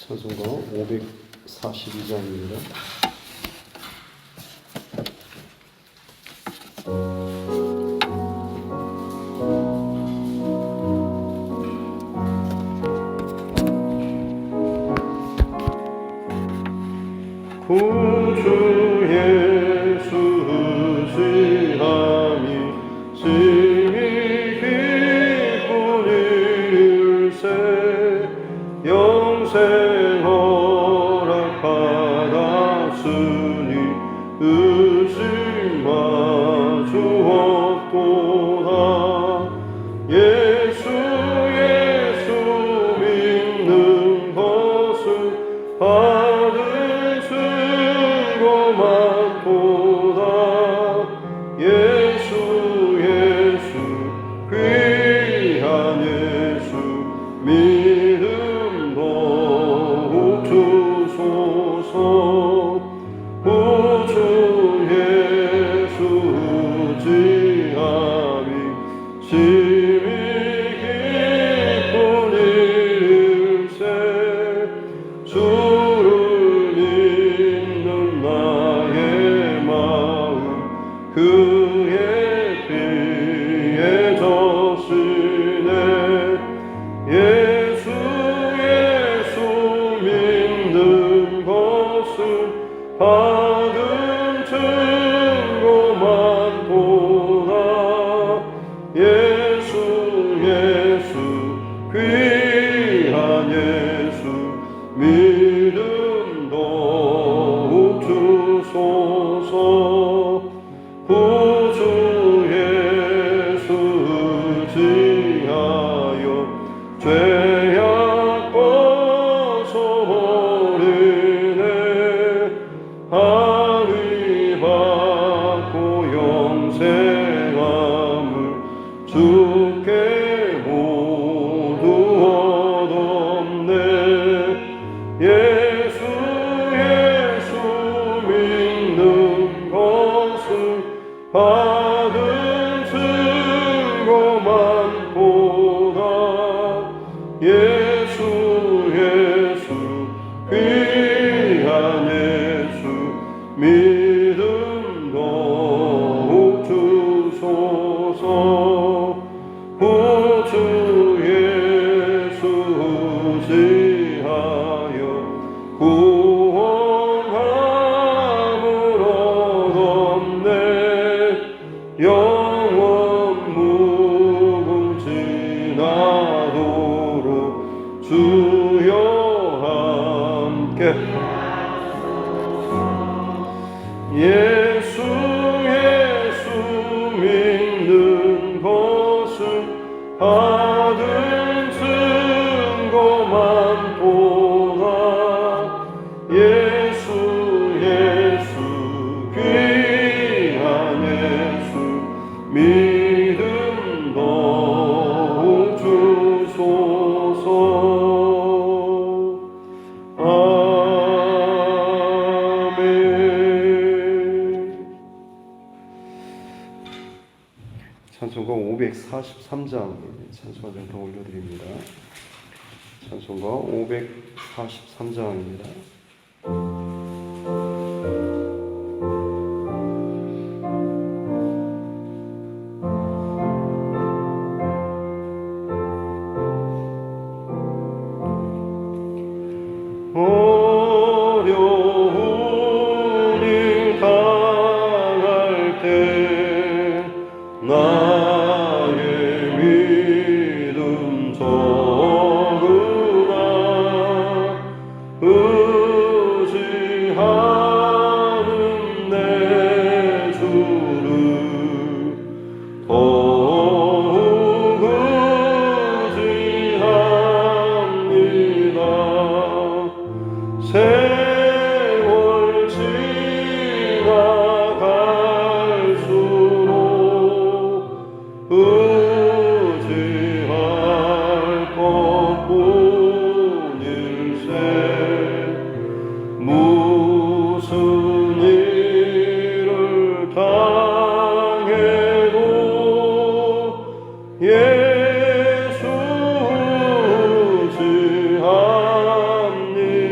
찬송가 542장입니다. 구주 예수 의지함이 심히 기쁜 일세 영생 허락받았으니 의심 마주었도다. 예수 믿는 것은 받은 증거만 보다. 예수 귀한 예수 믿음 더욱 주소서. 구주 예수 의지함이 심히 기쁜 일세 주를 믿는 나의 마음 그의 피에 졌으네. 예수 믿는 것은 받은 증거만 보다. 예수 귀한 예수 믿음 더욱 주소서. 구주 예수 의지하여 죄악 벗어버리네. 하위 받고 영생함을 주께 모두 얻었네. 예수 믿는 것은 받은 증거만 보다. 예수 귀한 예수 믿음 더욱 주소서. 구주 예수 의지하여 구원함을 얻었네. 영원 무궁지나도록 주여 함께. 예수 믿는 것은 받은 증거만 보다. 예수 귀한 예수 믿음 더욱 주소서. 찬송가 543장 찬송가 더 올려드립니다. 찬송가 543장입니다. 어려운 일 당할 때 나의 믿음 적으나 의지하는 내 주를 더욱 의지합니다. 세월 지나갈수록 의지할 것뿐일세. 무슨 일을 당해도 예수 의지합니다.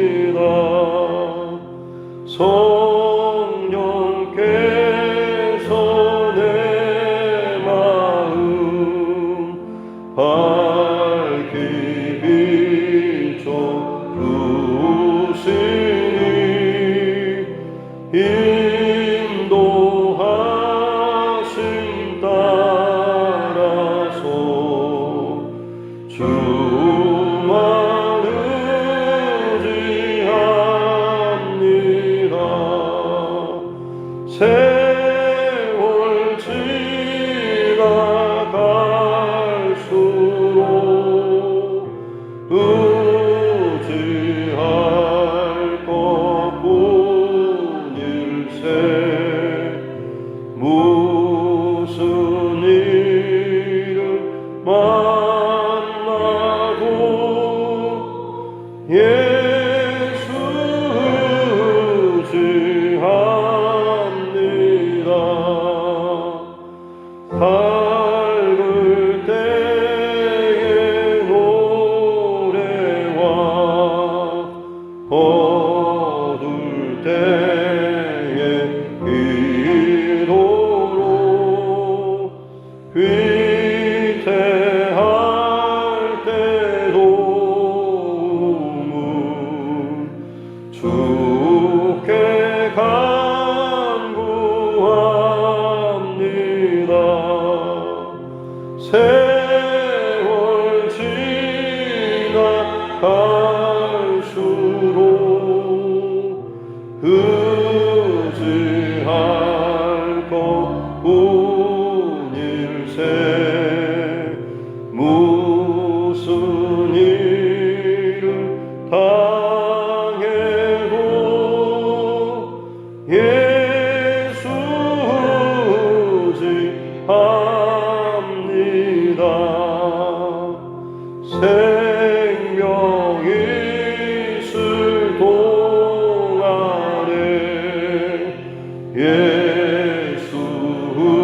주께 간구합니다. 세월 지나갈수록 의지할 것뿐일세. 무슨 일을 당해도 예수 의지합니다. 생명이 있을 동안에 예수 의지합니다.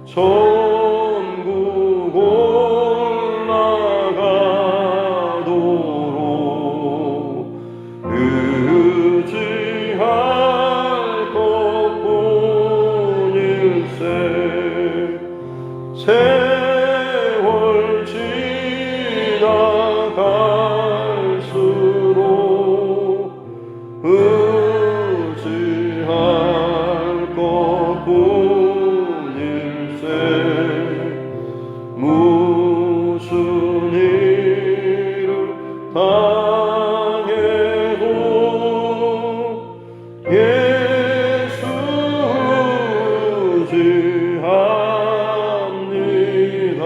천국 올라가도록 의지할 것뿐일세. 세월 지나갈수록 의지할 것뿐일세. 무슨 일을 당해도 예수 의지합니다.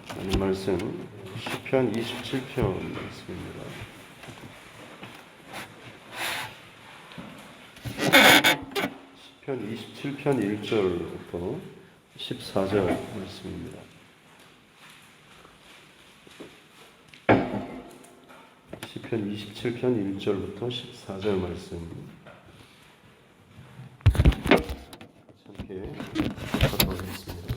하나님 말씀 시편 27편 말씀입니다. 시편 27편 1절부터 14절 말씀입니다. 시편 27편 1절부터 14절 말씀 함께 하겠습니다.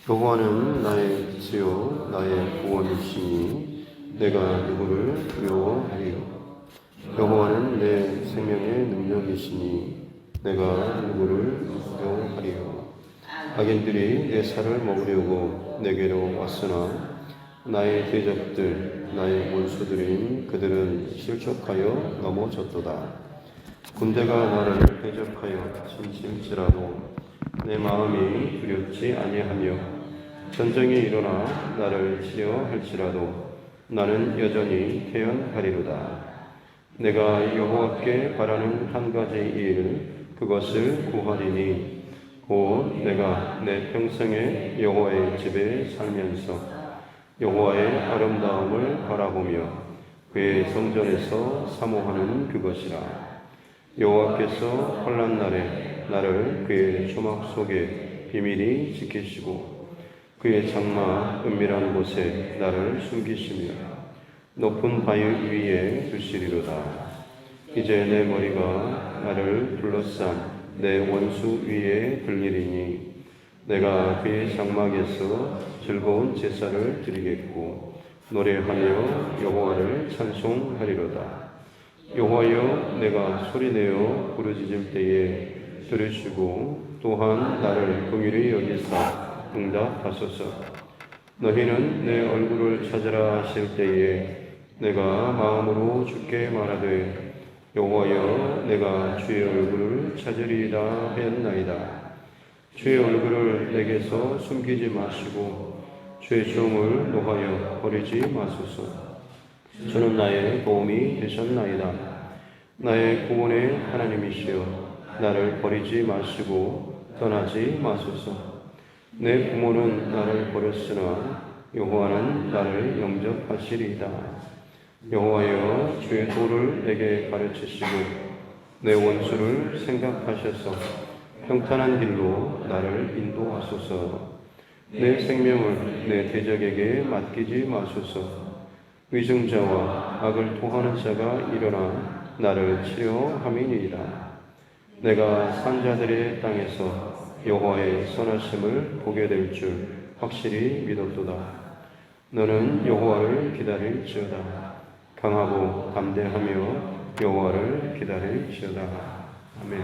여호와는 나의 빛이요 나의 구원이시니 내가 누구를 두려워하리요. 여호와는 내 생명의 능력이시니 내가 누구를 두려워하리요. 악인들이 내 살을 먹으려고 내게로 왔으나 나의 대적들 나의 원수들인 그들은 실족하여 넘어졌도다. 군대가 나를 대적하여 침실지라도 내 마음이 두렵지 아니하며 전쟁이 일어나 나를 치려 할지라도 나는 여전히 태연하리로다. 내가 여호와께 바라는 한 가지 일 그것을 구하리니 곧 내가 내 평생에 여호와의 집에 살면서 여호와의 아름다움을 바라보며 그의 성전에서 사모하는 그것이라. 여호와께서 환난 날에 나를 그의 초막 속에 비밀히 지키시고 그의 장막 은밀한 곳에 나를 숨기시며 높은 바위 위에 두시리로다. 이제 내 머리가 나를 둘러싼 내 원수 위에 들리리니 내가 그의 장막에서 즐거운 제사를 드리겠고 노래하며 여호와를 찬송하리로다. 여호와여 내가 소리내어 부르짖을 때에 들으시고 또한 나를 긍휼히 여기사 응답하소서. 너희는 내 얼굴을 찾으라 하실 때에 내가 마음으로 주께 말하되 여호와여 내가 주의 얼굴을 찾으리라 하였나이다. 주의 얼굴을 내게서 숨기지 마시고 주의 종을 노하여 버리지 마소서. 주는 나의 도움이 되셨나이다. 나의 구원의 하나님이시여 나를 버리지 마시고 떠나지 마소서. 내 부모는 나를 버렸으나 여호와는 나를 영접하시리이다. 여호와여 주의 도를 내게 가르치시고 내 원수를 생각하셔서 평탄한 길로 나를 인도하소서. 내 생명을 내 대적에게 맡기지 마소서. 위증자와 악을 토하는 자가 일어나 나를 치려 함이니이다. 내가 산자들의 땅에서 여호와의 선하심을 보게 될 줄 확실히 믿었도다. 너는 여호와를 기다릴지어다. 강하고 담대하며 여호와를 기다릴지어다. 아멘.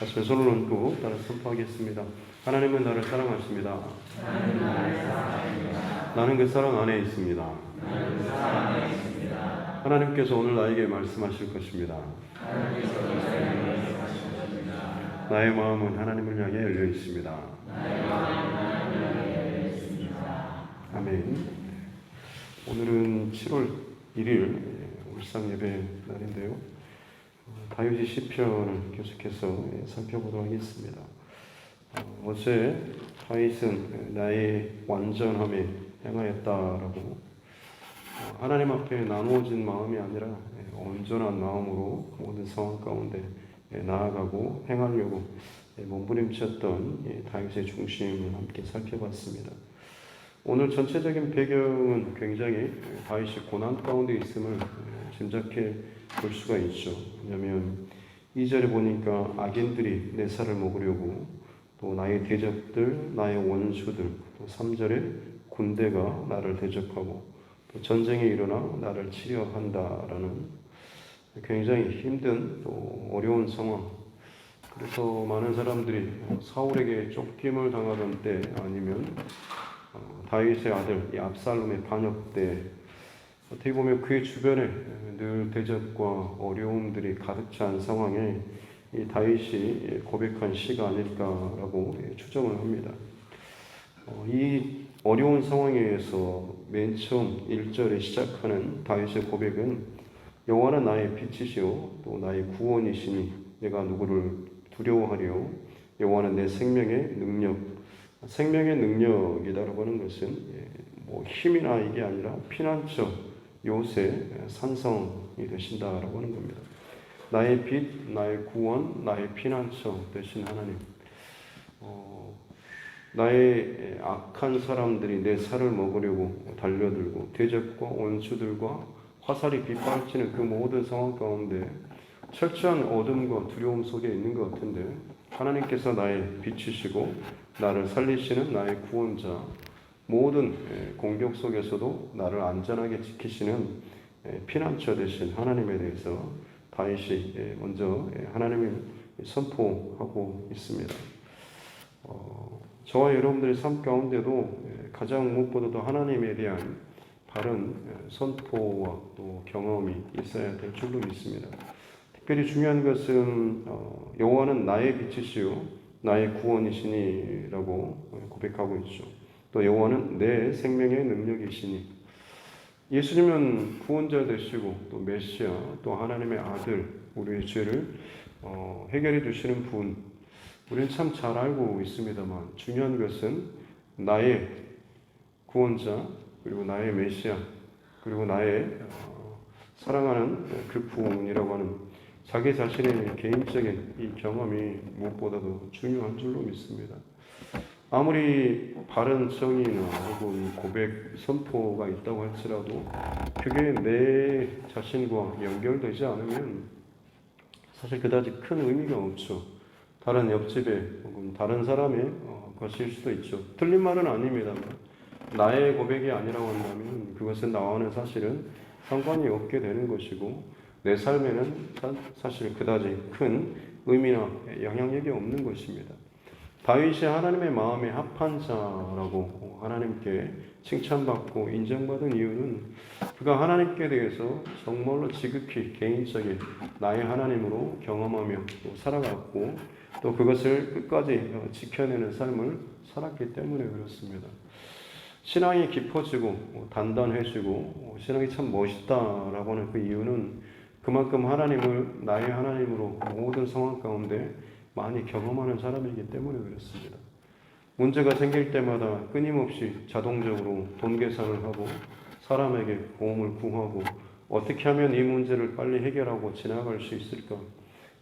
다시 손을 얹고 따라 선포하겠습니다. 하나님은 나를 사랑하십니다. 나는 그 사랑 안에 있습니다. 하나님께서 오늘 나에게 말씀하실 것입니다. 나의 마음은 하나님을 향해 열려 있습니다. 아멘. 오늘은 7월 1일 울상 예배 날인데요. 다윗의 시편을 계속해서 살펴보도록 하겠습니다. 어제 다윗은 나의 완전함에 행하였다라고 하나님 앞에 나누어진 마음이 아니라 온전한 마음으로 모든 상황 가운데 나아가고 행하려고 몸부림쳤던 다윗의 중심을 함께 살펴봤습니다. 오늘 전체적인 배경은 굉장히 다윗이 고난 가운데 있음을 짐작해 볼 수가 있죠. 왜냐하면 2절에 보니까 악인들이 내 살을 먹으려고, 또 나의 대적들, 나의 원수들, 또 3절에 군대가 나를 대적하고 또 전쟁이 일어나 나를 치려 한다라는 굉장히 힘든 또 어려운 상황. 그래서 많은 사람들이 사울에게 쫓김을 당하던 때, 아니면 다윗의 아들 이 압살롬의 반역 때, 어떻게 보면 그의 주변에 늘 대적과 어려움들이 가득 찬 상황에 이 다윗이 고백한 시가 아닐까라고 추정을 합니다. 이 어려운 상황에서 맨 처음 1절에 시작하는 다윗의 고백은 여호와는 나의 빛이시오 또 나의 구원이시니 내가 누구를 두려워하리요. 여호와는 내 생명의 능력. 생명의 능력이라고 하는 것은 힘이나 이게 아니라 피난처, 요새 산성이 되신다라고 하는 겁니다. 나의 빛, 나의 구원, 나의 피난처 되신 하나님. 나의 악한 사람들이 내 살을 먹으려고 달려들고 대적과 원수들과 화살이 빗발치는 그 모든 상황 가운데 철저한 어둠과 두려움 속에 있는 것 같은데, 하나님께서 나의 빛이시고 나를 살리시는 나의 구원자, 모든 공격 속에서도 나를 안전하게 지키시는 피난처 되신 하나님에 대해서 다윗이 먼저 하나님을 선포하고 있습니다. 저와 여러분들의 삶 가운데도 가장 무엇보다도 하나님에 대한 바른 선포와 또 경험이 있어야 될 줄로 믿습니다. 특별히 중요한 것은 여호와는 나의 빛이시요 나의 구원이시니라고 고백하고 있죠. 또 여호와는 내 생명의 능력이시니, 예수님은 구원자 되시고 또 메시아, 또 하나님의 아들, 우리의 죄를 해결해 주시는 분, 우리는 참 잘 알고 있습니다만 중요한 것은 나의 구원자, 그리고 나의 메시아, 그리고 나의 사랑하는 그 분이라고 하는 자기 자신의 개인적인 이 경험이 무엇보다도 중요한 줄로 믿습니다. 아무리 바른 정의나 혹은 고백, 선포가 있다고 할지라도 그게 내 자신과 연결되지 않으면 사실 그다지 큰 의미가 없죠. 다른 옆집에 혹은 다른 사람의 것일 수도 있죠. 틀린 말은 아닙니다만 나의 고백이 아니라고 한다면 그것은 나와는 사실은 상관이 없게 되는 것이고, 내 삶에는 사실 그다지 큰 의미나 영향력이 없는 것입니다. 다윗이 하나님의 마음에 합한 자라고 하나님께 칭찬받고 인정받은 이유는 그가 하나님께 대해서 정말로 지극히 개인적인 나의 하나님으로 경험하며 또 살아갔고, 또 그것을 끝까지 지켜내는 삶을 살았기 때문에 그렇습니다. 신앙이 깊어지고 단단해지고 신앙이 참 멋있다라고 하는 그 이유는 그만큼 하나님을 나의 하나님으로 모든 상황 가운데 많이 경험하는 사람이기 때문에 그렇습니다. 문제가 생길 때마다 끊임없이 자동적으로 돈 계산을 하고 사람에게 도움을 구하고 어떻게 하면 이 문제를 빨리 해결하고 지나갈 수 있을까?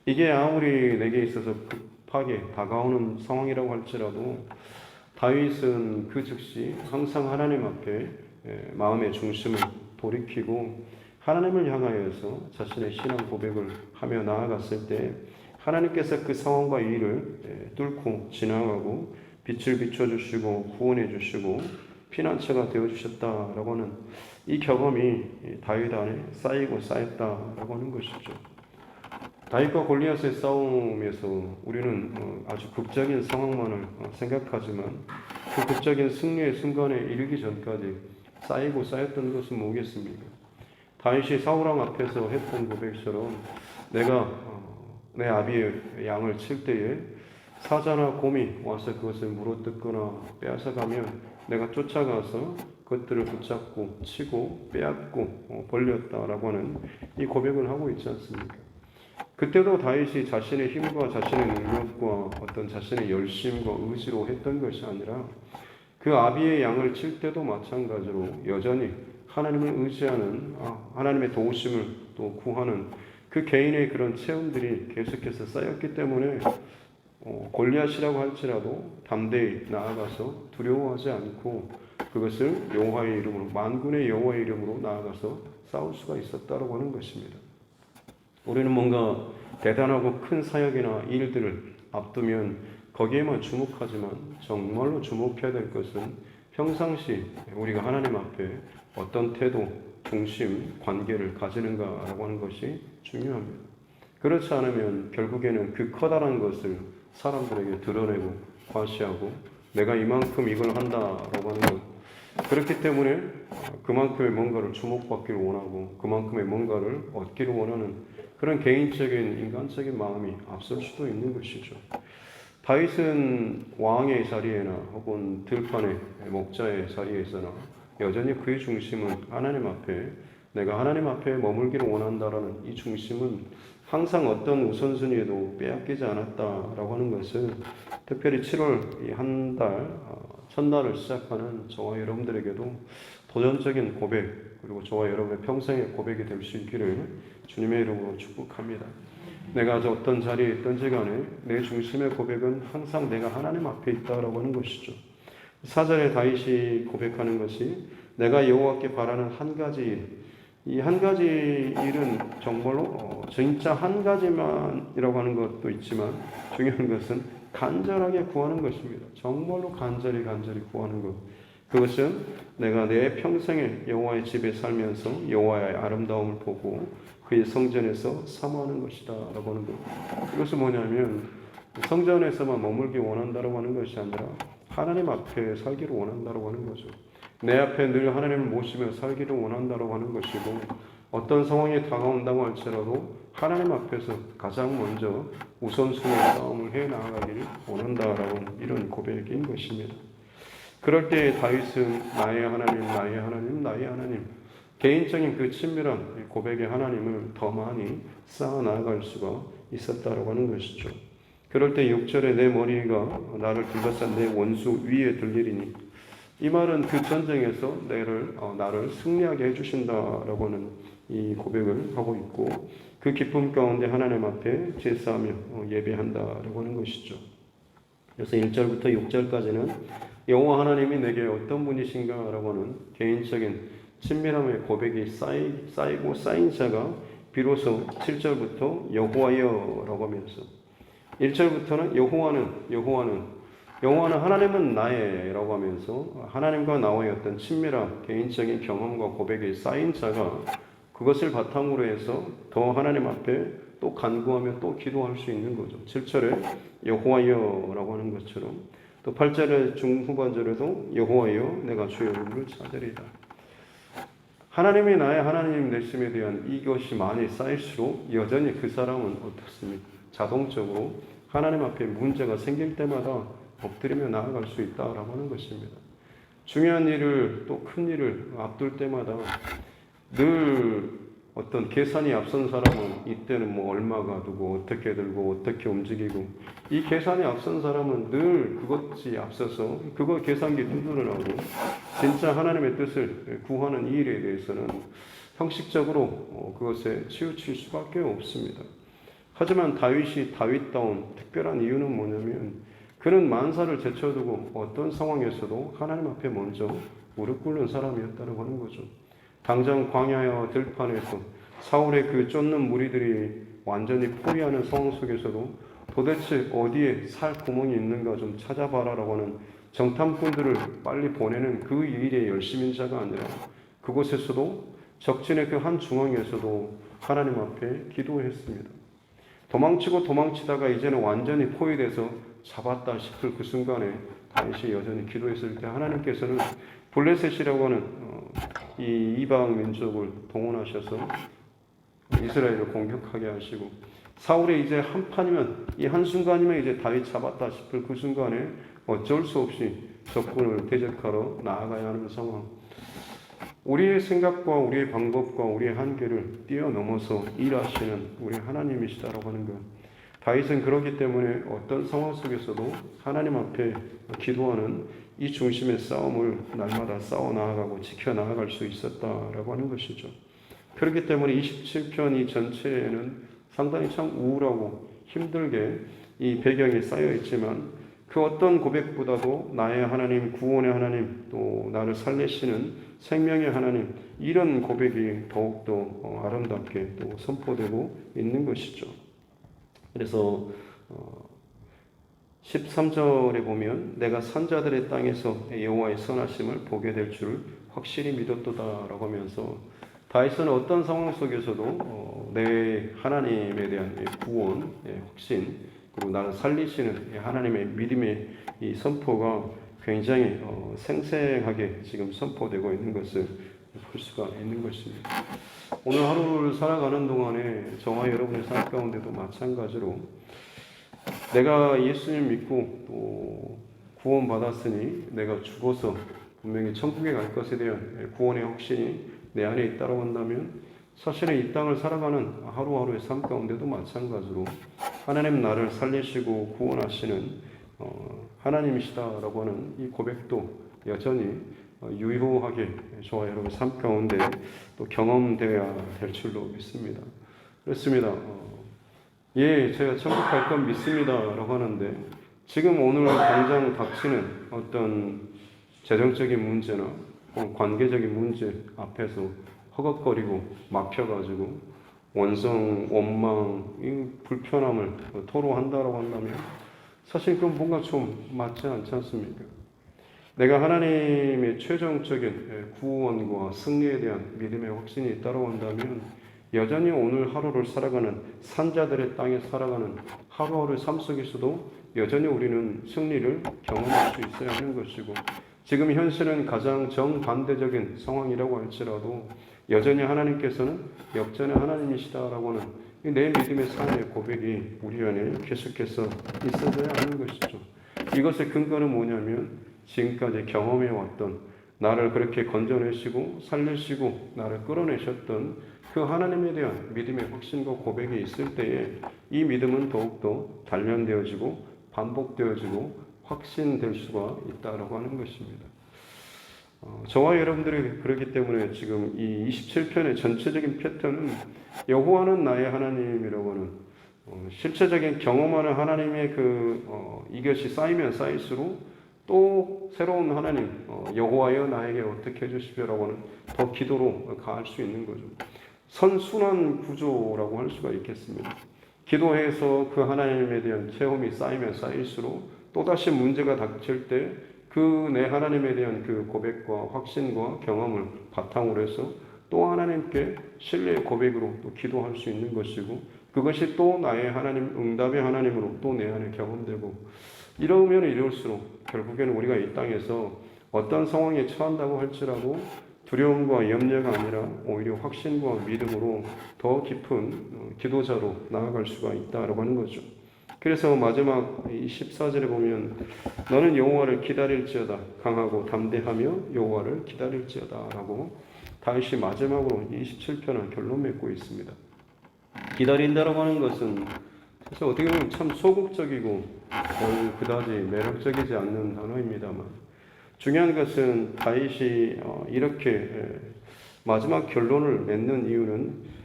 이게 아무리 내게 있어서 급하게 다가오는 상황이라고 할지라도 다윗은 그 즉시 항상 하나님 앞에 마음의 중심을 돌이키고 하나님을 향하여서 자신의 신앙 고백을 하며 나아갔을 때 하나님께서 그 상황과 일을 뚫고 지나가고 빛을 비춰주시고 구원해주시고 피난처가 되어주셨다라고 하는 이 경험이 다윗 안에 쌓이고 쌓였다라고 하는 것이죠. 다윗과 골리앗의 싸움에서 우리는 아주 극적인 상황만을 생각하지만 그 극적인 승리의 순간에 이르기 전까지 쌓이고 쌓였던 것은 뭐겠습니까? 다윗이 사울왕 앞에서 했던 고백처럼 내가 내 아비의 양을 칠 때에 사자나 곰이 와서 그것을 물어뜯거나 빼앗아가면 내가 쫓아가서 그것들을 붙잡고 치고 빼앗고 벌렸다라고 하는 이 고백을 하고 있지 않습니까? 그때도 다윗이 자신의 힘과 자신의 능력과 어떤 자신의 열심과 의지로 했던 것이 아니라 그 아비의 양을 칠 때도 마찬가지로 여전히 하나님을 의지하는 하나님의 도우심을 또 구하는 그 개인의 그런 체험들이 계속해서 쌓였기 때문에 골리앗이라고 할지라도 담대히 나아가서 두려워하지 않고 그것을 여호와의 이름으로 만군의 여호와의 이름으로 나아가서 싸울 수가 있었다라고 하는 것입니다. 우리는 뭔가 대단하고 큰 사역이나 일들을 앞두면 거기에만 주목하지만 정말로 주목해야 될 것은 평상시 우리가 하나님 앞에 어떤 태도, 중심, 관계를 가지는가라고 하는 것이 중요합니다. 그렇지 않으면 결국에는 그 커다란 것을 사람들에게 드러내고 과시하고 내가 이만큼 이걸 한다라고 하는 것, 그렇기 때문에 그만큼의 뭔가를 주목받기를 원하고 그만큼의 뭔가를 얻기를 원하는 그런 개인적인 인간적인 마음이 앞설 수도 있는 것이죠. 다윗은 왕의 자리에나 혹은 들판의 목자의 자리에서나 여전히 그의 중심은 하나님 앞에 내가 하나님 앞에 머물기를 원한다라는 이 중심은 항상 어떤 우선순위에도 빼앗기지 않았다라고 하는 것은 특별히 7월 이 한 달 첫날을 시작하는 저와 여러분들에게도 도전적인 고백 그리고 저와 여러분의 평생의 고백이 될 수 있기를 주님의 이름으로 축복합니다. 내가 어떤 자리에 있든지 간에 내 중심의 고백은 항상 내가 하나님 앞에 있다라고 하는 것이죠. 4절에 다윗이 고백하는 것이 내가 여호와께 바라는 한 가지 일, 이 한 가지 일은 정말로 진짜 한 가지만이라고 하는 것도 있지만 중요한 것은 간절하게 구하는 것입니다. 정말로 간절히 구하는 것. 그것은 내가 내 평생에 여호와의 집에 살면서 여호와의 아름다움을 보고 그의 성전에서 사모하는 것이다 라고 하는 것. 이것은 뭐냐면 성전에서만 머물기 원한다라고 하는 것이 아니라 하나님 앞에 살기를 원한다라고 하는 거죠. 내 앞에 늘 하나님을 모시며 살기를 원한다라고 하는 것이고 어떤 상황이 다가온다고 할지라도 하나님 앞에서 가장 먼저 우선순위 싸움을 해 나가기를 원한다라고 이런 고백인 것입니다. 그럴 때 다윗은 나의 하나님, 나의 하나님, 나의 하나님 개인적인 그 친밀한 고백의 하나님을 더 많이 쌓아 나아갈 수가 있었다라고 하는 것이죠. 그럴 때 6절에 내 머리가 나를 둘러싼 내 원수 위에 들리리니 이 말은 그 전쟁에서 나를 승리하게 해주신다라고 하는 이 고백을 하고 있고 그 기쁨 가운데 하나님 앞에 제사하며 예배한다라고 하는 것이죠. 그래서 1절부터 6절까지는 여호와 하나님이 내게 어떤 분이신가라고 하는 개인적인 친밀함의 고백이 쌓이고 쌓인 자가 비로소 7절부터 여호와여라고 하면서 1절부터는 여호와는 하나님은 나의라고 하면서 하나님과 나와의 어떤 친밀한 개인적인 경험과 고백이 쌓인 자가 그것을 바탕으로 해서 더 하나님 앞에 또 간구하며 또 기도할 수 있는 거죠. 7절에 여호와여라고 하는 것처럼 또 8절의 중후반절에도 여호와여 내가 주의 이름을 찾으리다. 하나님이 나의 하나님 되심에 대한 이것이 많이 쌓일수록 여전히 그 사람은 어떻습니까? 자동적으로 하나님 앞에 문제가 생길 때마다 엎드리며 나아갈 수 있다라고 하는 것입니다. 중요한 일을 또 큰 일을 앞둘 때마다 늘 어떤 계산이 앞선 사람은 이때는 뭐 얼마가 두고 어떻게 들고 어떻게 움직이고 이 계산이 앞선 사람은 늘 그것이 앞서서 그거 계산기 두드려 나오고 진짜 하나님의 뜻을 구하는 이 일에 대해서는 형식적으로 그것에 치우칠 수밖에 없습니다. 하지만 다윗이 다윗다운 특별한 이유는 뭐냐면 그는 만사를 제쳐두고 어떤 상황에서도 하나님 앞에 먼저 무릎 꿇는 사람이었다고 하는 거죠. 당장 광야와 들판에서 사울의 그 쫓는 무리들이 완전히 포위하는 상황 속에서도 도대체 어디에 살 구멍이 있는가 좀 찾아봐라라고 하는 정탐꾼들을 빨리 보내는 그 일에 열심인 자가 아니라 그곳에서도 적진의 그 한 중앙에서도 하나님 앞에 기도했습니다. 도망치고 도망치다가 이제는 완전히 포위돼서 잡았다 싶을 그 순간에 다윗이 여전히 기도했을 때 하나님께서는 블레셋이라고 하는 이 이방 민족을 동원하셔서 이스라엘을 공격하게 하시고, 사울이 이제 한 판이면, 이 한순간이면 이제 다윗 잡았다 싶을 그 순간에 어쩔 수 없이 적군을 대적하러 나아가야 하는 상황. 우리의 생각과 우리의 방법과 우리의 한계를 뛰어넘어서 일하시는 우리 하나님이시다라고 하는 것. 다윗은 그렇기 때문에 어떤 상황 속에서도 하나님 앞에 기도하는 이 중심의 싸움을 날마다 싸워 나아가고 지켜 나아갈 수 있었다라고 하는 것이죠. 그렇기 때문에 27편 이 전체에는 상당히 참 우울하고 힘들게 이 배경이 쌓여 있지만, 그 어떤 고백보다도 나의 하나님, 구원의 하나님, 또 나를 살리시는 생명의 하나님, 이런 고백이 더욱더 아름답게 또 선포되고 있는 것이죠. 그래서 13절에 보면 내가 산자들의 땅에서 여호와의 선하심을 보게 될 줄 확실히 믿었도다라고 하면서, 다윗은 어떤 상황 속에서도 내 하나님에 대한 구원, 확신, 그리고 나를 살리시는 하나님의 믿음의 이 선포가 굉장히 생생하게 지금 선포되고 있는 것을 볼 수가 있는 것입니다. 오늘 하루를 살아가는 동안에 저와 여러분의 삶 가운데도 마찬가지로 내가 예수님 믿고 또 구원받았으니 내가 죽어서 분명히 천국에 갈 것에 대한 구원의 확신이 내 안에 있다고 한다면, 사실은 이 땅을 살아가는 하루하루의 삶 가운데도 마찬가지로 하나님 나를 살리시고 구원하시는 하나님이시다라고 하는 이 고백도 여전히 유효하게 저와 여러분 삶 가운데 또 경험되어야 될 줄로 믿습니다. 그렇습니다. 예, 제가 천국 갈 건 믿습니다라고 하는데, 지금 오늘 당장 닥치는 어떤 재정적인 문제나 관계적인 문제 앞에서 허걱거리고 막혀가지고 원성, 원망, 이 불편함을 토로한다라고 한다면 사실 그건 뭔가 좀 맞지 않지 않습니까? 내가 하나님의 최종적인 구원과 승리에 대한 믿음의 확신이 있다고 한다면 여전히 오늘 하루를 살아가는 산자들의 땅에 살아가는 하루하루의 삶 속에서도 여전히 우리는 승리를 경험할 수 있어야 하는 것이고, 지금 현실은 가장 정반대적인 상황이라고 할지라도 여전히 하나님께서는 역전의 하나님이시다라고 하는 내 믿음의 삶의 고백이 우리 안에 계속해서 있어져야 하는 것이죠. 이것의 근거는 뭐냐면 지금까지 경험해왔던, 나를 그렇게 건져내시고 살리시고 나를 끌어내셨던 그 하나님에 대한 믿음의 확신과 고백이 있을 때에 이 믿음은 더욱더 단련되어지고 반복되어지고 확신될 수가 있다라고 하는 것입니다. 저와 여러분들이 그렇기 때문에 지금 이 27편의 전체적인 패턴은 여호와는 나의 하나님이라고 하는 실체적인 경험하는 하나님의 이것이 쌓이면 쌓일수록 또 새로운 하나님, 여호와여 나에게 어떻게 해주시오라고 하는 더 기도로 가할 수 있는 거죠. 선순환 구조라고 할 수가 있겠습니다. 기도해서 그 하나님에 대한 체험이 쌓이면 쌓일수록 또다시 문제가 닥칠 때 그 내 하나님에 대한 그 고백과 확신과 경험을 바탕으로 해서 또 하나님께 신뢰의 고백으로 또 기도할 수 있는 것이고, 그것이 또 나의 하나님, 응답의 하나님으로 또 내 안에 경험되고, 이러면 이럴수록 결국에는 우리가 이 땅에서 어떤 상황에 처한다고 할지라도 두려움과 염려가 아니라 오히려 확신과 믿음으로 더 깊은 기도자로 나아갈 수가 있다라고 하는 거죠. 그래서 마지막 14절에 보면 너는 여호와를 기다릴지어다 강하고 담대하며 여호와를 기다릴지어다 라고 다윗이 마지막으로 27편을 결론 맺고 있습니다. 기다린다라고 하는 것은 사실 어떻게 보면 참 소극적이고 그다지 매력적이지 않는 단어입니다만, 중요한 것은 다윗이 이렇게 마지막 결론을 맺는 이유는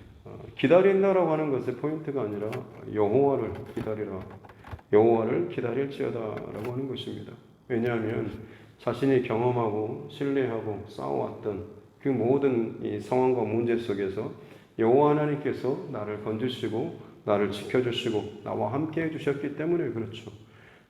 기다린다라고 하는 것의 포인트가 아니라 여호와를 기다리라, 여호와를 기다릴지어다라고 하는 것입니다. 왜냐하면 자신이 경험하고 신뢰하고 싸워왔던 그 모든 이 상황과 문제 속에서 여호와 하나님께서 나를 건지시고 나를 지켜주시고 나와 함께 해주셨기 때문에 그렇죠.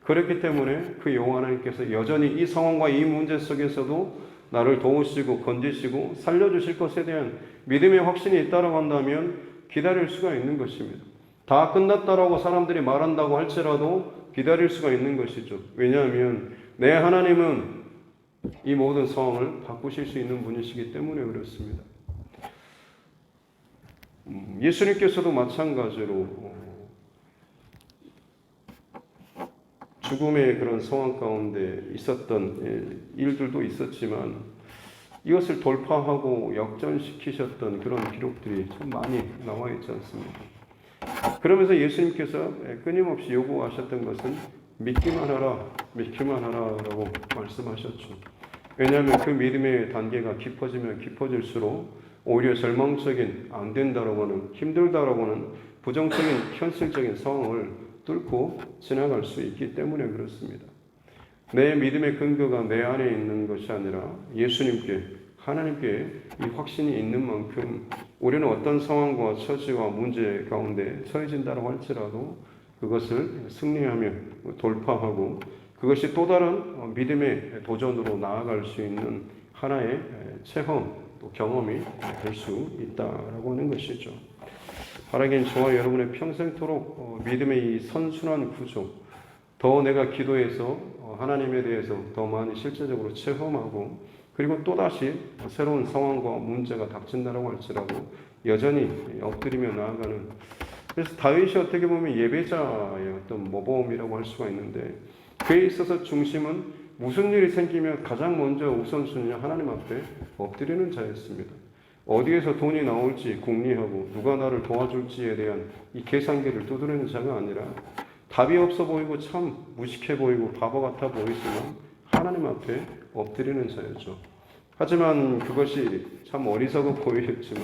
그렇기 때문에 그 여호와 하나님께서 여전히 이 상황과 이 문제 속에서도 나를 도우시고 건지시고 살려주실 것에 대한 믿음의 확신이 있다고 한다면 기다릴 수가 있는 것입니다. 다 끝났다라고 사람들이 말한다고 할지라도 기다릴 수가 있는 것이죠. 왜냐하면 내 하나님은 이 모든 상황을 바꾸실 수 있는 분이시기 때문에 그렇습니다. 예수님께서도 마찬가지로 죽음의 그런 상황 가운데 있었던 일들도 있었지만 이것을 돌파하고 역전시키셨던 그런 기록들이 참 많이 나와 있지 않습니까? 그러면서 예수님께서 끊임없이 요구하셨던 것은 믿기만 하라, 믿기만 하라라고 말씀하셨죠. 왜냐하면 그 믿음의 단계가 깊어지면 깊어질수록 오히려 절망적인 안 된다라고 하는 힘들다라고 하는 부정적인 현실적인 상황을 뚫고 지나갈 수 있기 때문에 그렇습니다. 내 믿음의 근거가 내 안에 있는 것이 아니라 예수님께 하나님께 이 확신이 있는 만큼 우리는 어떤 상황과 처지와 문제 가운데 처해진다고 할지라도 그것을 승리하며 돌파하고 그것이 또 다른 믿음의 도전으로 나아갈 수 있는 하나의 체험, 또 경험이 될 수 있다라고 하는 것이죠. 바라긴 저와 여러분의 평생토록 믿음의 이 선순환 구조, 더 내가 기도해서 하나님에 대해서 더 많이 실제적으로 체험하고 그리고 또다시 새로운 상황과 문제가 닥친다라고 할지라도 여전히 엎드리며 나아가는, 그래서 다윗이 어떻게 보면 예배자의 어떤 모범이라고 할 수가 있는데 그에 있어서 중심은 무슨 일이 생기면 가장 먼저 우선순위는 하나님 앞에 엎드리는 자였습니다. 어디에서 돈이 나올지 궁리하고 누가 나를 도와줄지에 대한 이 계산기를 두드리는 자가 아니라 답이 없어 보이고 참 무식해 보이고 바보 같아 보이지만 하나님 앞에 엎드리는 자였죠. 하지만 그것이 참 어리석어 보이겠지만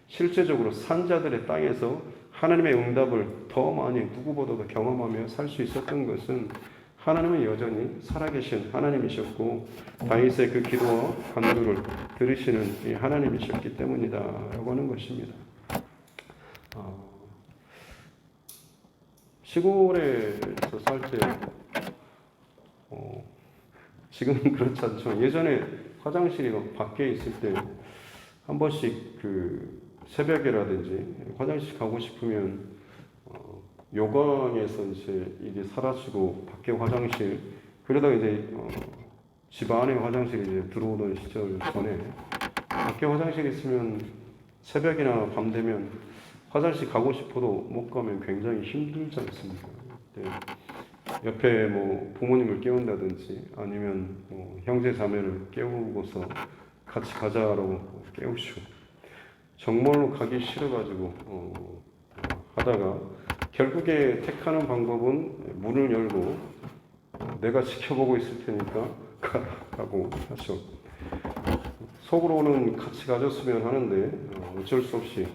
실제적으로 산자들의 땅에서 하나님의 응답을 더 많이 누구보다도 경험하며 살 수 있었던 것은 하나님은 여전히 살아계신 하나님이셨고 다윗의 그 기도와 간구를 들으시는 하나님이셨기 때문이다라고 하는 것입니다. 시골에서 살 때 지금은 그렇지 않지만 예전에 화장실이 밖에 있을 때 한 번씩 그 새벽이라든지 화장실 가고 싶으면 요강에서 이제 이게 사라지고 밖에 화장실, 그러다가 이제 집 안에 화장실이 이제 들어오던 시절 전에 밖에 화장실 있으면 새벽이나 밤 되면 화장실 가고 싶어도 못 가면 굉장히 힘들지 않습니까? 네. 옆에 뭐 부모님을 깨운다든지 아니면 형제 자매를 깨우고서 같이 가자라고 깨우시고 정말로 가기 싫어가지고 하다가 결국에 택하는 방법은 문을 열고 내가 지켜보고 있을 테니까 가고 하죠. 속으로는 같이 가졌으면 하는데 어쩔 수 없이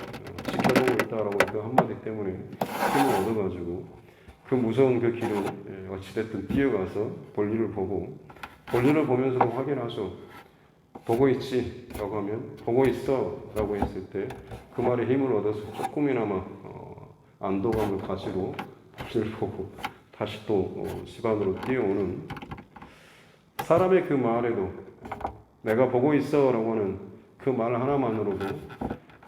지켜보고 있다라고 그 한마디 때문에 힘을 얻어가지고 그 무서운 그 길을 어찌됐든 뛰어가서 볼일을 보고 볼일을 보면서도 확인하죠. 보고 있지? 라고 하면 보고 있어 라고 했을 때 그 말에 힘을 얻어서 조금이나마 안도감을 가지고 볼일을 보고 다시 또 집 안으로 뛰어오는 사람의 그 말에도 내가 보고 있어 라고 하는 그 말 하나만으로도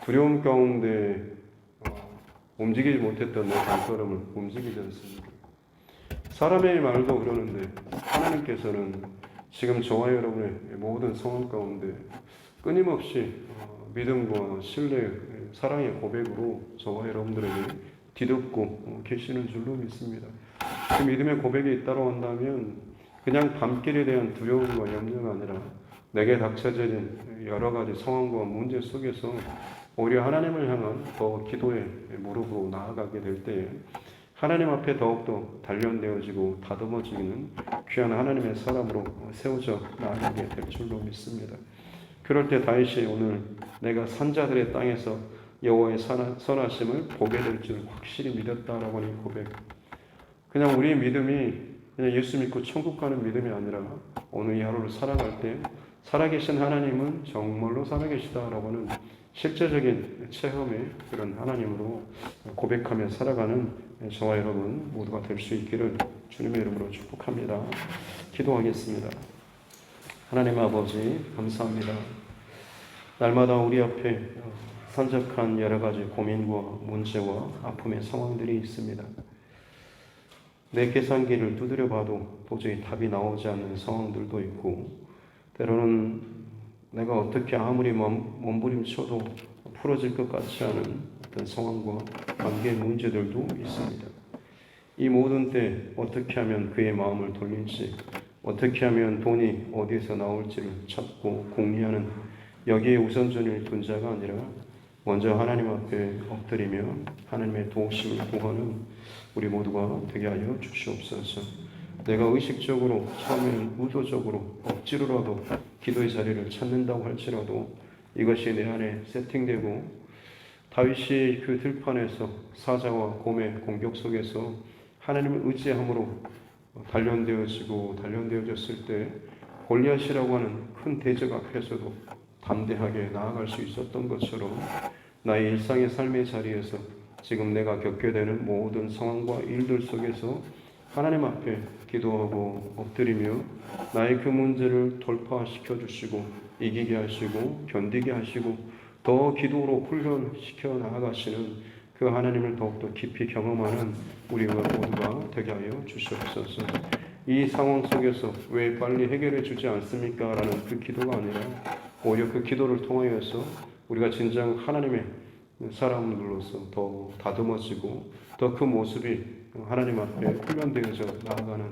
두려움 가운데 움직이지 못했던 내 발걸음을 움직이지 않습니다. 사람의 말도 그러는데 하나님께서는 지금 저와 여러분의 모든 상황 가운데 끊임없이 믿음과 신뢰, 사랑의 고백으로 저와 여러분들에게 뒤덮고 계시는 줄로 믿습니다. 그 믿음의 고백이 있다고 한다면 그냥 밤길에 대한 두려움과 염려가 아니라 내게 닥쳐진 여러 가지 상황과 문제 속에서 오히려 하나님을 향한 더 기도의 무릎으로 나아가게 될 때에 하나님 앞에 더욱더 단련되어지고 다듬어지는 귀한 하나님의 사람으로 세워져 나아가게 될 줄로 믿습니다. 그럴 때 다윗이 오늘 내가 산자들의 땅에서 여호와의 선하심을 보게 될 줄 확실히 믿었다라고 하는 고백. 그냥 우리의 믿음이 그냥 예수 믿고 천국 가는 믿음이 아니라 오늘 이 하루를 살아갈 때 살아계신 하나님은 정말로 살아계시다라고 하는 실제적인 체험의 그런 하나님으로 고백하며 살아가는 저와 여러분 모두가 될 수 있기를 주님의 이름으로 축복합니다. 기도하겠습니다. 하나님 아버지 감사합니다. 날마다 우리 앞에 산적한 여러 가지 고민과 문제와 아픔의 상황들이 있습니다. 내 계산기를 두드려 봐도 도저히 답이 나오지 않는 상황들도 있고, 때로는 내가 어떻게 아무리 몸부림쳐도 풀어질 것 같지 않은 어떤 상황과 관계 문제들도 있습니다. 이 모든 때 어떻게 하면 그의 마음을 돌릴지, 어떻게 하면 돈이 어디에서 나올지를 찾고 궁리하는 여기에 우선순위를 둔 자가 아니라 먼저 하나님 앞에 엎드리며 하나님의 도우심을 구하는 우리 모두가 되게 하여 주시옵소서. 내가 의식적으로 처음에는 의도적으로 억지로라도 기도의 자리를 찾는다고 할지라도 이것이 내 안에 세팅되고 다윗이 그 들판에서 사자와 곰의 공격 속에서 하나님을 의지함으로 단련되어졌을 때 골리앗이라고 하는 큰 대적 앞에서도 담대하게 나아갈 수 있었던 것처럼 나의 일상의 삶의 자리에서 지금 내가 겪게 되는 모든 상황과 일들 속에서 하나님 앞에 기도하고 엎드리며 나의 그 문제를 돌파시켜 주시고 이기게 하시고 견디게 하시고 더 기도로 훈련시켜 나아가시는 그 하나님을 더욱더 깊이 경험하는 우리가 모두가 되게 하여 주시옵소서. 이 상황 속에서 왜 빨리 해결해 주지 않습니까? 라는 그 기도가 아니라 오히려 그 기도를 통하여서 우리가 진정 하나님의 사람들로서 더 다듬어지고 더 그 모습이 하나님 앞에 훈련되어져 나아가는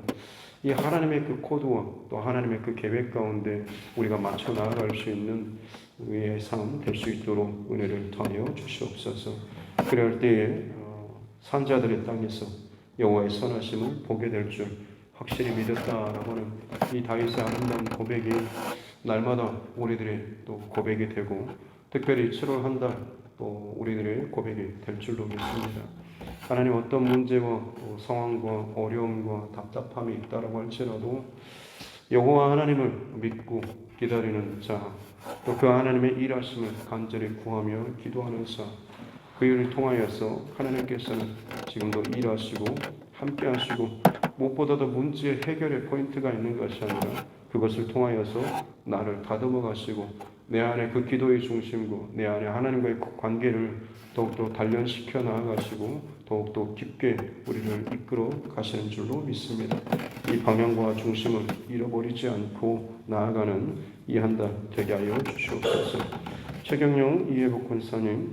이 하나님의 그 코드와 또 하나님의 그 계획 가운데 우리가 맞춰 나아갈 수 있는 우리의 삶 될 수 있도록 은혜를 더하여 주시옵소서. 그럴 때에 산자들의 땅에서 여호와의 선하심을 보게 될 줄 확실히 믿었다라고 하는 이 다윗의 아름다운 고백이 날마다 우리들의 또 고백이 되고 특별히 7월 한 달 또 우리들의 고백이 될 줄로 믿습니다. 하나님 어떤 문제와 상황과 어려움과 답답함이 있다라고 할지라도 여호와 하나님을 믿고 기다리는 자, 또 그 하나님의 일하심을 간절히 구하며 기도하는 자, 그 일을 통하여서 하나님께서는 지금도 일하시고 함께 하시고 무엇보다도 문제의 해결의 포인트가 있는 것이 아니라 그것을 통하여서 나를 다듬어 가시고 내 안에 그 기도의 중심과 내 안에 하나님과의 관계를 더욱더 단련시켜 나아가시고 더욱더 깊게 우리를 이끌어 가시는 줄로 믿습니다. 이 방향과 중심을 잃어버리지 않고 나아가는 이 한 달 되게 하여 주시옵소서. 최경영 이해복 권사님,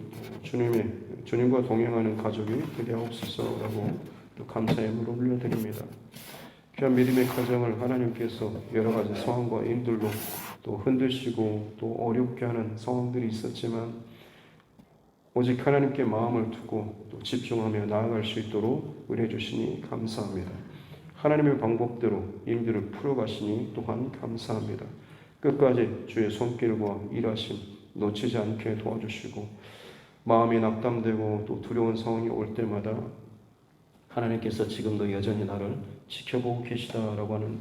주님과 동행하는 가족이 되게 하옵소서라고 또 감사의 물을 올려드립니다. 귀한 믿음의 가정을 하나님께서 여러 가지 상황과 인들로 또 흔드시고 또 어렵게 하는 상황들이 있었지만 오직 하나님께 마음을 두고 또 집중하며 나아갈 수 있도록 은혜 주시니 감사합니다. 하나님의 방법대로 일들을 풀어가시니 또한 감사합니다. 끝까지 주의 손길과 일하심 놓치지 않게 도와주시고 마음이 낙담되고 또 두려운 상황이 올 때마다 하나님께서 지금도 여전히 나를 지켜보고 계시다라고 하는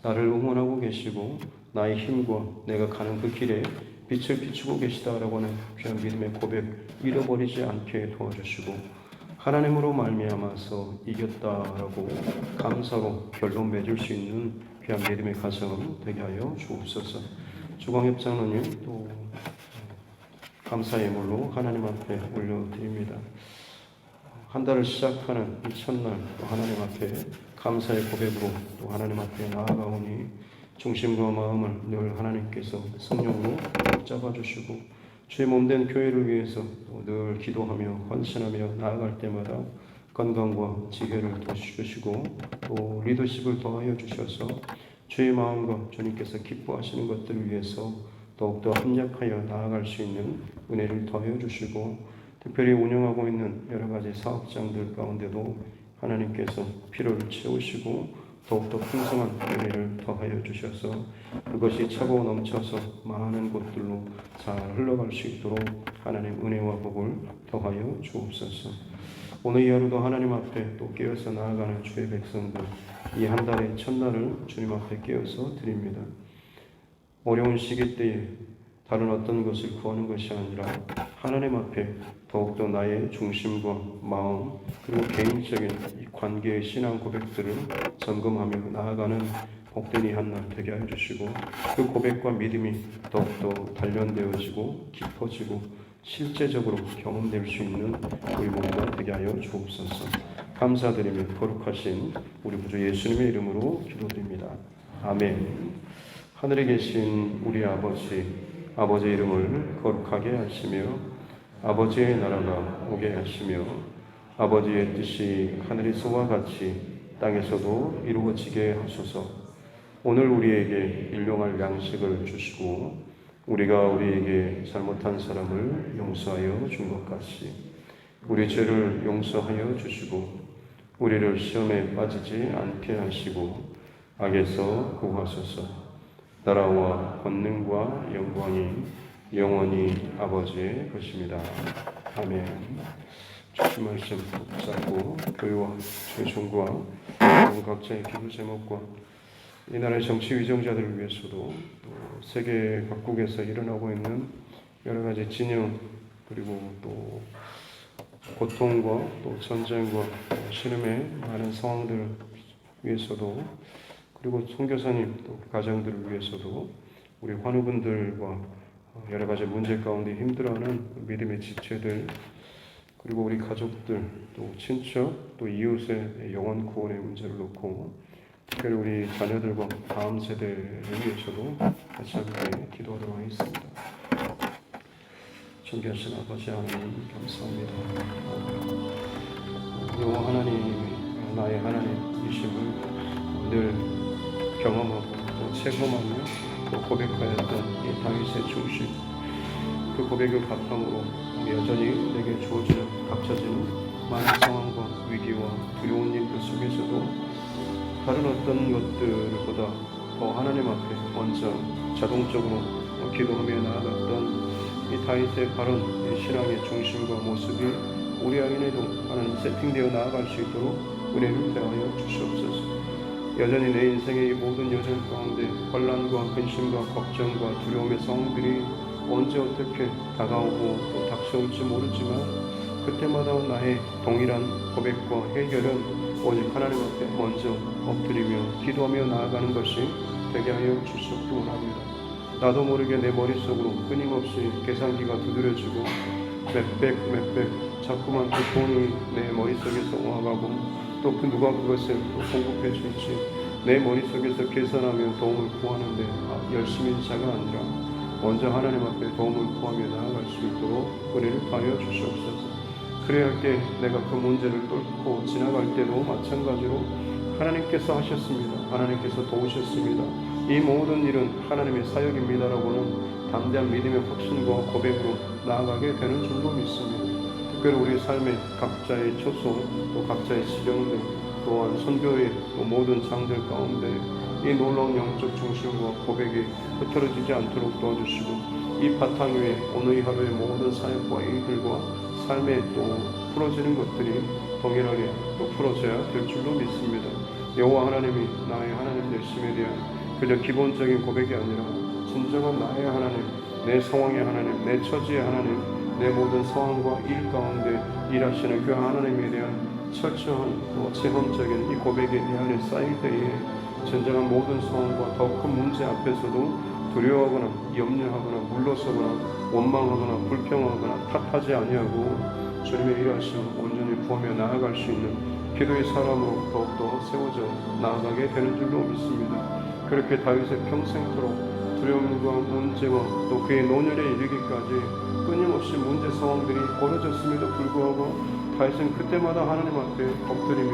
나를 응원하고 계시고 나의 힘과 내가 가는 그 길에 빛을 비추고 계시다라고 하는 귀한 믿음의 고백 잃어버리지 않게 도와주시고 하나님으로 말미암아서 이겼다라고 감사로 결론 맺을 수 있는 귀한 믿음의 가정 되게 하여 주옵소서. 주광엽 장로님 또 감사의 물로 하나님 앞에 올려드립니다. 한 달을 시작하는 이 첫날 또 하나님 앞에 감사의 고백으로 또 하나님 앞에 나아가오니 중심과 마음을 늘 하나님께서 성령으로 붙잡아주시고 주의 몸된 교회를 위해서 늘 기도하며 헌신하며 나아갈 때마다 건강과 지혜를 더 주시고 또 리더십을 더하여 주셔서 주의 마음과 주님께서 기뻐하시는 것들을 위해서 더욱더 합력하여 나아갈 수 있는 은혜를 더하여 주시고 특별히 운영하고 있는 여러 가지 사업장들 가운데도 하나님께서 필요를 채우시고 더욱더 풍성한 은혜를 더하여 주셔서 그것이 차고 넘쳐서 많은 곳들로 잘 흘러갈 수 있도록 하나님 은혜와 복을 더하여 주옵소서. 오늘 이 하루도 하나님 앞에 또 깨어서 나아가는 주의 백성들 이 한 달의 첫날을 주님 앞에 깨어서 드립니다. 어려운 시기 때에 다른 어떤 것을 구하는 것이 아니라 하나님 앞에 더욱더 나의 중심과 마음 그리고 개인적인 이 관계의 신앙 고백들을 점검하며 나아가는 복된 이 한 날 되게 해주시고 그 고백과 믿음이 더욱더 단련되어지고 깊어지고 실제적으로 경험될 수 있는 우리 모두가 되게 하여 주옵소서. 감사드리며 거룩하신 우리 구주 예수님의 이름으로 기도드립니다. 아멘. 하늘에 계신 우리 아버지의 이름을 거룩하게 하시며 아버지의 나라가 오게 하시며 아버지의 뜻이 하늘에서와 같이 땅에서도 이루어지게 하소서. 오늘 우리에게 일용할 양식을 주시고 우리가 우리에게 잘못한 사람을 용서하여 준 것 같이 우리 죄를 용서하여 주시고 우리를 시험에 빠지지 않게 하시고 악에서 구하소서. 나라와 권능과 영광이 영원히 아버지의 것입니다. 아멘. 주신 말씀 붙잡고 교회와 최종과 각자의 기도 제목과 이 나라의 정치 위정자들을 위해서도 또 세계 각국에서 일어나고 있는 여러 가지 진영 그리고 또 고통과 또 전쟁과 신음의 많은 상황들을 위해서도 그리고 선교사님 또 가정들을 위해서도 우리 환우분들과 여러 가지 문제 가운데 힘들어하는 믿음의 지체들 그리고 우리 가족들 또 친척 또 이웃의 영혼 구원의 문제를 놓고 특별히 우리 자녀들과 다음 세대를 위해서도 같이 함께 기도하도록 하겠습니다. 존귀하신 아버지 하나님 감사합니다. 여호와 하나님이 나의 하나님이심을 늘 경험하고 또 체험하며 또 고백하였던 이 다윗의 중심 그 고백을 바탕으로 여전히 내게 주어지는 닥쳐지는 많은 상황과 위기와 두려운 일들 속에서도 다른 어떤 것들보다 더 하나님 앞에 먼저 자동적으로 기도하며 나아갔던 이 다윗의 바른 신앙의 중심과 모습이 우리 안에도 하나님 세팅되어 나아갈 수 있도록 은혜를 대하여 주시옵소서. 여전히 내 인생의 이 모든 여정 가운데 혼란과 근심과 걱정과 두려움의 상황들이 언제 어떻게 다가오고 또 닥쳐올지 모르지만 그때마다 나의 동일한 고백과 해결은 오직 하나님 앞에 먼저 엎드리며 기도하며 나아가는 것이 되게 하여 주시옵기 원합니다. 나도 모르게 내 머릿속으로 끊임없이 계산기가 두드려지고 몇백 자꾸만 그 돈이 내 머릿속에서 오가고 또 그 누가 그것을 공급해 줄지 내 머릿속에서 계산하며 도움을 구하는데 열심히 자가 아니라 먼저 하나님 앞에 도움을 구하며 나아갈 수 있도록 은혜를 더하여 주시옵소서. 그래야 할 때 내가 그 문제를 뚫고 지나갈 때도 마찬가지로 하나님께서 하셨습니다. 하나님께서 도우셨습니다. 이 모든 일은 하나님의 사역입니다라고는 담대한 믿음의 확신과 고백으로 나아가게 되는 줄로 믿습니다. 특별히 우리 삶의 각자의 초소 또 각자의 시령들 또한 선교의 또 모든 장들 가운데 이 놀라운 영적 중심과 고백이 흐트러지지 않도록 도와주시고 이 바탕 위에 오늘 이 하루의 모든 사역과 일들과 삶에 또 풀어지는 것들이 동일하게 또 풀어져야 될 줄로 믿습니다. 여호와 하나님이 나의 하나님 되심에 대한 그저 기본적인 고백이 아니라 진정한 나의 하나님, 내 상황의 하나님, 내 처지의 하나님, 내 모든 상황과 일 가운데 일하시는 그 하나님에 대한 철저한 또 체험적인 이 고백이 내 안에 쌓일 때에 진정한 모든 상황과 더 큰 문제 앞에서도 두려워하거나 염려하거나 물러서거나 원망하거나 불평하거나 탓하지 아니하고 주님의 일하심을 온전히 구하며 나아갈 수 있는 기도의 사람으로 더욱더 세워져 나아가게 되는 줄로 믿습니다. 그렇게 다윗의 평생토록 두려움과 문제와 또 그의 노년에 이르기까지 끊임없이 문제 상황들이 벌어졌음에도 불구하고 다윗은 그때마다 하나님 앞에 엎드리며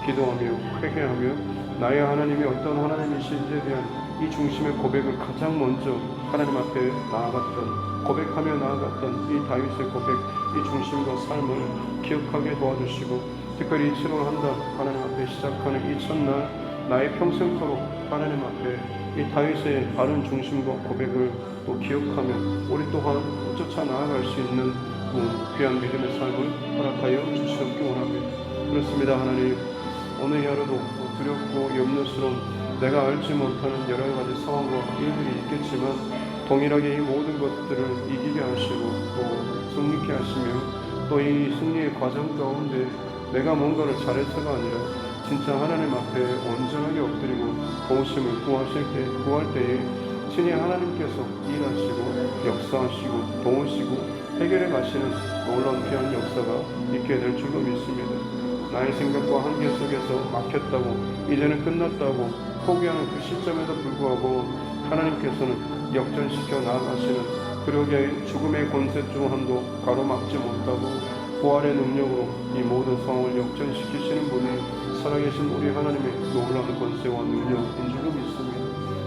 기도하며 회개하며 나의 하나님이 어떤 하나님이신지에 대한 이 중심의 고백을 가장 먼저 하나님 앞에 나아갔던 고백하며 나아갔던 이 다윗의 고백, 이 중심과 삶을 기억하게 도와주시고 특별히 7월 한 달 하나님 앞에 시작하는 이 첫날 나의 평생토록 하나님 앞에 이 다윗의 바른 중심과 고백을 또 기억하며 우리 또한 쫓아 나아갈 수 있는 귀한 믿음의 삶을 허락하여 주시옵기 원합니다. 그렇습니다. 하나님, 오늘 하루도 두렵고 염려스러운 내가 알지 못하는 여러 가지 상황과 일들이 있겠지만 동일하게 이 모든 것들을 이기게 하시고 또 승리케 하시며 또 이 승리의 과정 가운데 내가 뭔가를 잘해서가 아니라 진짜 하나님 앞에 온전하게 엎드리고 도우심을 구할 때에 친히 하나님께서 일하시고 역사하시고 도우시고 해결해 가시는 놀라운 귀한 역사가 있게 될 줄로 믿습니다. 나의 생각과 한계 속에서 막혔다고 이제는 끝났다고 포기하는 그 시점에도 불구하고 하나님께서는 역전시켜 나아가시는 그러게 죽음의 권세 중 한도 가로막지 못하고 부활의 능력으로 이 모든 상황을 역전시키시는 분이 살아계신 우리 하나님의 놀라운 권세와 능력인 줄로 믿습니다.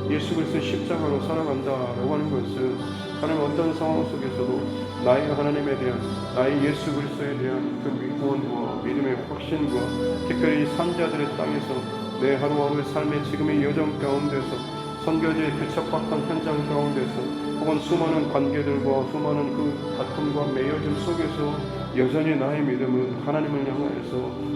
예수 그리스도 십자가로 살아간다라고 하는 것은 하나님 어떤 상황 속에서도 나의 하나님에 대한 나의 예수 그리스도에 대한 그 구원과 믿음의 확신과 특별히 산자들의 땅에서 내 하루하루의 삶의 지금의 여정 가운데서 선교지의 그 척박한 현장 가운데서 혹은 수많은 관계들과 수많은 그 다툼과 매여짐 속에서 여전히 나의 믿음은 하나님을 향하여서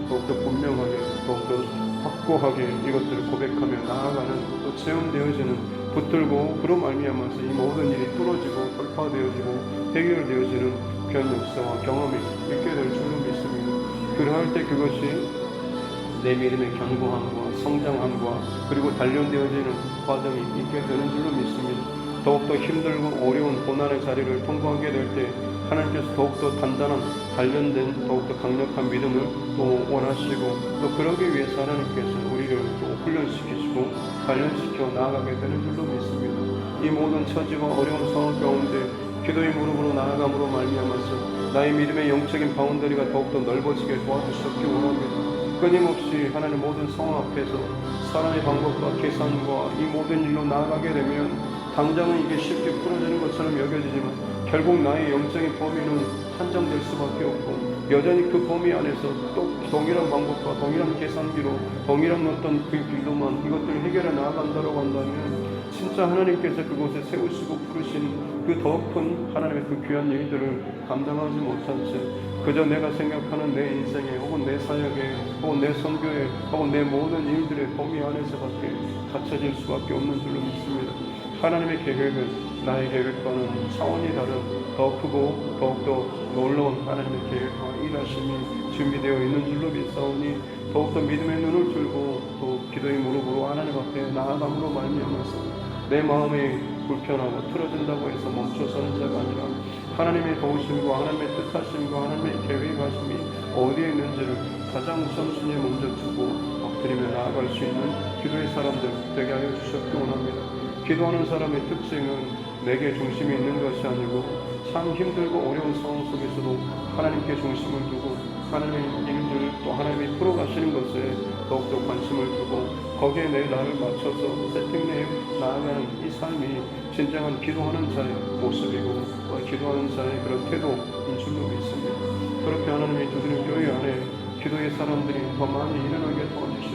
더욱더 분명하게 더욱더 확고하게 이것들을 고백하며 나아가는 또 체험되어지는 붙들고 그로 말미암아서 이 모든 일이 뚫어지고 돌파되어지고 해결되어지는 귀한 역사와 경험이 있게 될 줄로 믿습니다. 그러할 때 그것이 내 믿음의 견고함과 성장함과 그리고 단련되어지는 과정이 있게 되는 줄로 믿습니다. 더욱더 힘들고 어려운 고난의 자리를 통과하게 될 때 하나님께서 더욱더 단단한 단련된 더욱더 강력한 믿음을 또 원하시고 또 그러기 위해서 하나님께서 우리를 또 훈련시키시고 단련시켜 나아가게 되는 줄로 믿습니다. 이 모든 처지와 어려운 상황 가운데 기도의 무릎으로 나아감으로 말미암아서 나의 믿음의 영적인 바운더리가 더욱더 넓어지게 도와주셨기 원합니다. 끊임없이 하나님 모든 상황 앞에서 사람의 방법과 계산과 이 모든 일로 나아가게 되면 당장은 이게 쉽게 풀어지는 것처럼 여겨지지만 결국 나의 영적인 범위는 한정될 수밖에 없고 여전히 그 범위 안에서 또 동일한 방법과 동일한 계산기로 동일한 어떤 그 길로만 이것들을 해결해 나아간다고 한다면 진짜 하나님께서 그곳에 세우시고 부르신 그 더 큰 하나님의 그 귀한 일들을 감당하지 못한 채 그저 내가 생각하는 내 인생에 혹은 내 사역에 혹은 내 선교에 혹은 내 모든 일들의 범위 안에서밖에 갇혀질 수밖에 없는 줄로 믿습니다. 하나님의 계획은 나의 계획과는 차원이 다른 더 크고 더욱더 놀라운 하나님의 계획과 일하심이 준비되어 있는 줄로 믿사오니 더욱더 믿음의 눈을 들고 또 기도의 무릎으로 하나님 앞에 나아감으로 말미암아서 내 마음이 불편하고 틀어진다고 해서 멈춰서는 자가 아니라 하나님의 도우심과 하나님의 뜻하심과 하나님의 계획하심이 어디에 있는지를 가장 우선순위에 먼저 두고 엎드리며 나아갈 수 있는 기도의 사람들 되게 하여 주셨기 원합니다. 기도하는 사람의 특징은 내게 중심이 있는 것이 아니고 참 힘들고 어려운 상황 속에서도 하나님께 중심을 두고 하나님의 일들을 또 하나님이 풀어가시는 것에 더욱더 관심을 두고 거기에 내 나를 맞춰서 세팅내어 나아가는 이 삶이 진정한 기도하는 자의 모습이고 기도하는 자의 그런 태도인 줄로 믿습니다. 그렇게 하나님의 두드림 교회 안에 기도의 사람들이 더 많이 일어나게 도와주십시오.